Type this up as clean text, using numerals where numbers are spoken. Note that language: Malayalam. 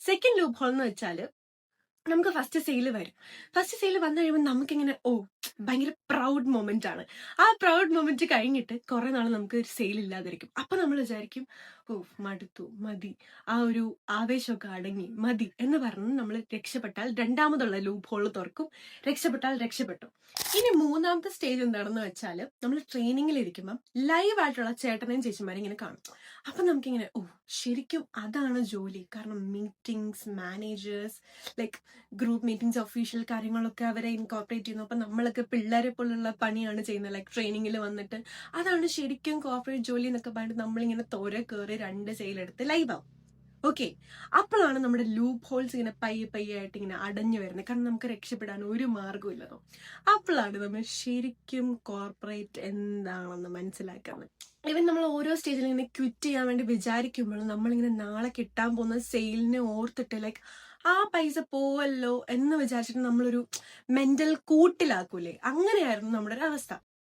സെക്കൻഡ് ലൂപ്പ് ഹോൾ എന്ന് വെച്ചാൽ നമുക്ക് ഫസ്റ്റ് സെയിൽ വരും. ഫസ്റ്റ് സെയിൽ വന്നു കഴിയുമ്പോൾ നമുക്കിങ്ങനെ ഭയങ്കര പ്രൗഡ് മൊമെന്റ് ആണ്. ആ പ്രൗഡ് മൊമെന്റ് കഴിഞ്ഞിട്ട് കുറെ നാൾ നമുക്ക് ഒരു സെയിൽ ഇല്ലാതിരിക്കും. അപ്പൊ നമ്മൾ വിചാരിക്കും മടുത്തു, മതി, ആ ഒരു ആവേശമൊക്കെ അടങ്ങി, മതി എന്ന് പറഞ്ഞ് നമ്മൾ രക്ഷപ്പെട്ടാൽ രണ്ടാമതുള്ള ലൂപ്പ് ഹോൾ തുറക്കും. രക്ഷപ്പെട്ടാൽ രക്ഷപ്പെട്ടു. ഇനി മൂന്നാമത്തെ സ്റ്റേജ് എന്താണെന്ന് വെച്ചാൽ നമ്മൾ ട്രെയിനിങ്ങിൽ ഇരിക്കുമ്പോൾ ലൈവ് ആയിട്ടുള്ള ചേട്ടനെയും ചേച്ചിമാരെയും ഇങ്ങനെ കാണും. അപ്പൊ നമുക്കിങ്ങനെ ശരിക്കും അതാണ് ജോലി. കാരണം meetings, managers, like group meetings, official കാര്യങ്ങളൊക്കെ അവരെ ഇൻകോർപ്പറേറ്റ് ചെയ്യുന്നു. അപ്പൊ നമ്മളൊക്കെ പിള്ളേരെ പോലുള്ള പണിയാണ് ചെയ്യുന്നത്, ലൈക്ക് ട്രെയിനിങ്ങിൽ വന്നിട്ട്. അതാണ് ശരിക്കും കോർപ്പറേറ്റ് ജോലി എന്നൊക്കെ പറഞ്ഞിട്ട് നമ്മളിങ്ങനെ തോര കയറി 2 സെയിലെടുത്ത് ലൈവ് ആവും. ഓക്കെ, അപ്പോഴാണ് നമ്മുടെ ലൂപ്പ് ഹോൾസ് ഇങ്ങനെ പയ്യെ ആയിട്ട് ഇങ്ങനെ അടഞ്ഞു വരുന്നത്. കാരണം നമുക്ക് രക്ഷപ്പെടാൻ ഒരു മാർഗവും ഇല്ലതോ. അപ്പോഴാണ് നമ്മൾ ശരിക്കും കോർപ്പറേറ്റ് എന്താണെന്ന് മനസ്സിലാക്കുന്നത്. ഈവൻ നമ്മൾ ഓരോ സ്റ്റേജിൽ ഇങ്ങനെ ക്വിറ്റ് ചെയ്യാൻ വേണ്ടി വിചാരിക്കുമ്പോൾ നമ്മളിങ്ങനെ നാളെ കിട്ടാൻ പോകുന്ന സെയിലിനെ ഓർത്തിട്ട് ലൈക്ക് ആ പൈസ പോവല്ലോ എന്ന് വിചാരിച്ചിട്ട് നമ്മളൊരു മെന്റൽ കൂട്ടിലാക്കൂലേ, അങ്ങനെയായിരുന്നു നമ്മുടെ ഒരു അവസ്ഥ.